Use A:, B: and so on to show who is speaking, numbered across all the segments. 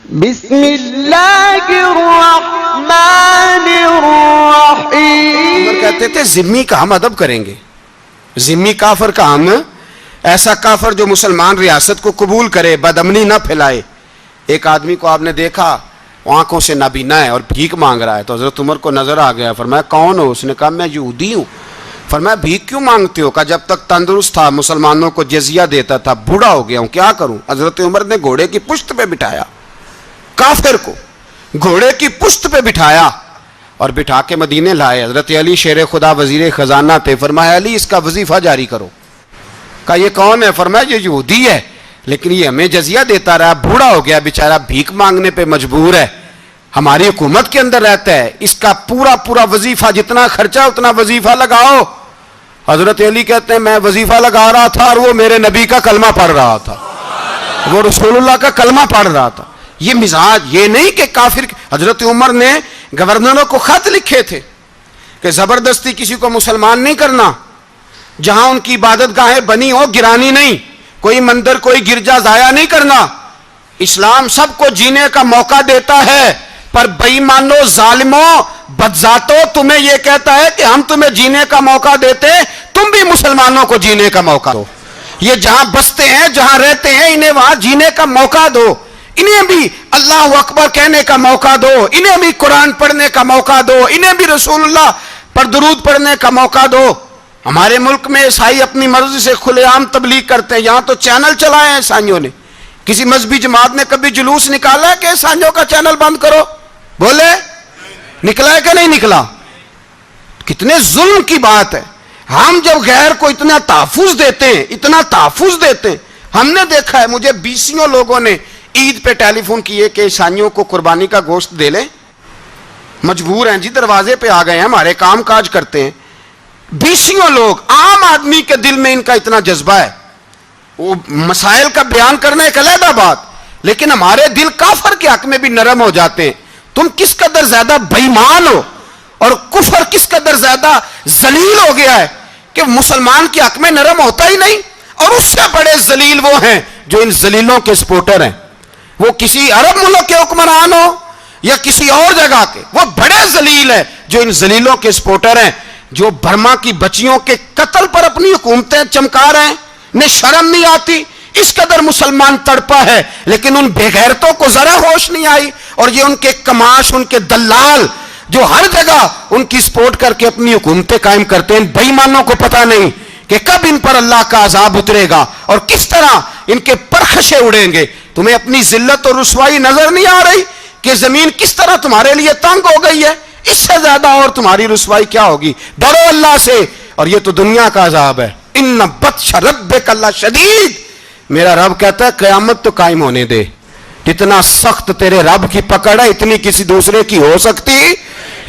A: بسم اللہ الرحمن الرحیم.
B: عمر کہتے تھے ذمی کا ہم ادب کریں گے، ذمی کافر کا ہم، ایسا کافر جو مسلمان ریاست کو قبول کرے، بدامنی نہ پھیلائے. ایک آدمی کو آپ نے دیکھا آنکھوں سے نابینا ہے اور بھیک مانگ رہا ہے، تو حضرت عمر کو نظر آ گیا. فرمایا کون ہو؟ اس نے کہا میں یہودی ہوں. فرمایا بھیک کیوں مانگتے ہو؟ کہا جب تک تندرست تھا مسلمانوں کو جزیہ دیتا تھا، بوڑھا ہو گیا ہوں کیا کروں. حضرت عمر نے گھوڑے کی پشت پہ بٹھایا، کافر کو گھوڑے کی پشت پہ بٹھایا اور بٹھا کے مدینے لائے. حضرت علی شیر خدا وزیر خزانہ تھے. فرمایا علی اس کا وظیفہ جاری کرو. کہا یہ کون ہے؟ فرمایا یہ یہودی ہے لیکن یہ ہمیں جزیہ دیتا رہا، بوڑھا ہو گیا بیچارہ، بھیک مانگنے پہ مجبور ہے، ہماری حکومت کے اندر رہتا ہے، اس کا پورا وظیفہ جتنا خرچہ اتنا وظیفہ لگاؤ. حضرت علی کہتے ہیں میں وظیفہ لگا رہا تھا اور وہ میرے نبی کا کلمہ پڑھ رہا تھا، وہ رسول اللہ کا کلمہ پڑھ رہا تھا. یہ مزاج، یہ نہیں کہ کافر. حضرت عمر نے گورنروں کو خط لکھے تھے کہ زبردستی کسی کو مسلمان نہیں کرنا، جہاں ان کی عبادت گاہیں بنی ہو گرانی نہیں، کوئی مندر کوئی گرجا ضائع نہیں کرنا. اسلام سب کو جینے کا موقع دیتا ہے، پر بے ایمانوں، ظالموں، بدذاتوں تمہیں یہ کہتا ہے کہ ہم تمہیں جینے کا موقع دیتے، تم بھی مسلمانوں کو جینے کا موقع دو. یہ جہاں بستے ہیں جہاں رہتے ہیں انہیں وہاں جینے کا موقع دو، انہیں بھی اللہ اکبر کہنے کا موقع دو، انہیں بھی قرآن پڑھنے کا موقع دو، انہیں بھی رسول اللہ پر درود پڑھنے کا موقع دو. ہمارے ملک میں عیسائی اپنی مرضی سے کھلے عام تبلیغ کرتے ہیں. یہاں تو چینل چلائے ہیں عیسائیوں نے. کسی مذہبی جماعت نے کبھی جلوس نکالا ہے کہ عیسائیوں کا چینل بند کرو؟ بولے نکلا ہے کہ نہیں نکلا؟ کتنے ظلم کی بات ہے. ہم جب غیر کو اتنا تحفظ دیتے ہیں، اتنا تحفظ دیتے ہیں. ہم نے دیکھا ہے، مجھے بیسیوں لوگوں نے عید پہ ٹیلی فون کیے کہ عیسائیوں کو قربانی کا گوشت دے لیں، مجبور ہیں جی، دروازے پہ آ گئے ہیں، ہمارے کام کاج کرتے ہیں. بیسیوں لوگ، عام آدمی کے دل میں ان کا اتنا جذبہ ہے. وہ مسائل کا بیان کرنا ایک علیحدہ بات، لیکن ہمارے دل کافر کے حق میں بھی نرم ہو جاتے ہیں. تم کس قدر زیادہ بے ایمان ہو اور کفر کس قدر زیادہ ذلیل ہو گیا ہے کہ مسلمان کے حق میں نرم ہوتا ہی نہیں. اور اس سے بڑے ذلیل وہ ہیں جو ان ذلیلوں کے سپورٹر ہیں. وہ کسی عرب ملک کے حکمران ہو یا کسی اور جگہ کے، وہ بڑے ذلیل ہیں جو ان ذلیلوں کے سپورٹر ہیں، جو برما کی بچیوں کے قتل پر اپنی حکومتیں چمکا رہے ہیں. انہیں شرم نہیں آتی. اس قدر مسلمان تڑپا ہے لیکن ان بے غیرتوں کو ذرا ہوش نہیں آئی. اور یہ ان کے کماش، ان کے دلال جو ہر جگہ ان کی سپورٹ کر کے اپنی حکومتیں قائم کرتے ہیں، بے ایمانوں کو پتہ نہیں کہ کب ان پر اللہ کا عذاب اترے گا اور کس طرح ان کے پرخشے اڑیں گے. تمہیں اپنی ذلت اور رسوائی نظر نہیں آ رہی کہ زمین کس طرح تمہارے لیے تنگ ہو گئی ہے؟ اس سے زیادہ اور تمہاری رسوائی کیا ہوگی؟ ڈرو اللہ سے. اور یہ تو دنیا کا عذاب ہے. ان بطش ربک لشدید. میرا رب کہتا ہے قیامت تو قائم ہونے دے. جتنا سخت تیرے رب کی پکڑ ہے اتنی کسی دوسرے کی ہو سکتی.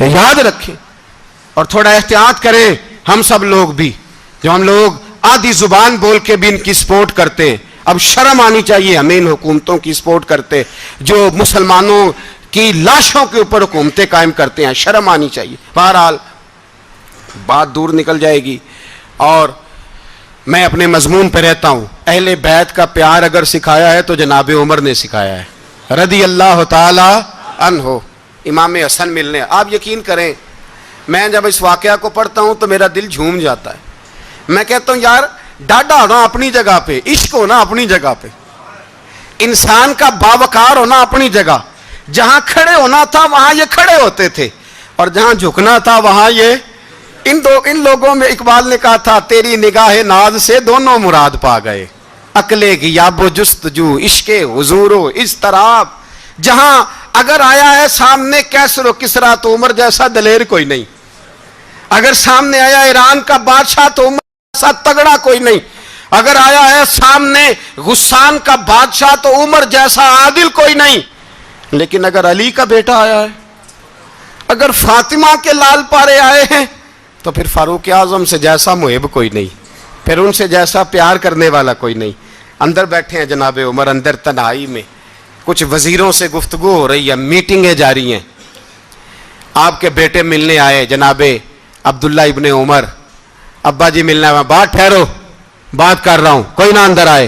B: یاد رکھیں اور تھوڑا احتیاط کریں. ہم سب لوگ بھی، جو ہم لوگ آدھی زبان بول کے بھی ان کی سپورٹ کرتے ہیں، اب شرم آنی چاہیے ہمیں ان حکومتوں کی سپورٹ کرتے جو مسلمانوں کی لاشوں کے اوپر حکومتیں قائم کرتے ہیں. شرم آنی چاہیے. بہرحال بات دور نکل جائے گی اور میں اپنے مضمون پہ رہتا ہوں. اہل بیت کا پیار اگر سکھایا ہے تو جناب عمر نے سکھایا ہے رضی اللہ تعالی عنہ. امام حسن ملنے، آپ یقین کریں میں جب اس واقعہ کو پڑھتا ہوں تو میرا دل جھوم جاتا ہے. میں کہتا ہوں یار ڈاڈا ہونا اپنی جگہ پہ، عشق ہونا اپنی جگہ پہ، انسان کا باوقار ہونا اپنی جگہ. جہاں کھڑے ہونا تھا وہاں یہ کھڑے ہوتے تھے اور جہاں جھکنا تھا وہاں یہ. ان لوگوں میں اقبال نے کہا تھا تیری نگاہ ناز سے دونوں مراد پا گئے، عقل غیاب و جستجو، عشق حضور و اضطراب. جہاں اگر آیا ہے سامنے کیسر و کسرا تو عمر جیسا دلیر کوئی نہیں. اگر سامنے آیا ایران کا بادشاہ تو عمر جیسا تگڑا کوئی نہیں. اگر آیا ہے سامنے غسان کا بادشاہ تو عمر جیسا عادل کوئی نہیں. لیکن اگر علی کا بیٹا آیا ہے، اگر فاطمہ کے لال پارے آئے ہیں تو پھر فاروق اعظم سے جیسا محب کوئی نہیں، پھر ان سے جیسا پیار کرنے والا کوئی نہیں. اندر بیٹھے ہیں جناب عمر، اندر تنہائی میں کچھ وزیروں سے گفتگو ہو رہی ہے، میٹنگیں جاری ہیں. آپ کے بیٹے ملنے آئے جناب عبداللہ ابن عمر. ابا جی ملنا ہے. بات ٹھہرو، بات کر رہا ہوں، کوئی نہ اندر آئے.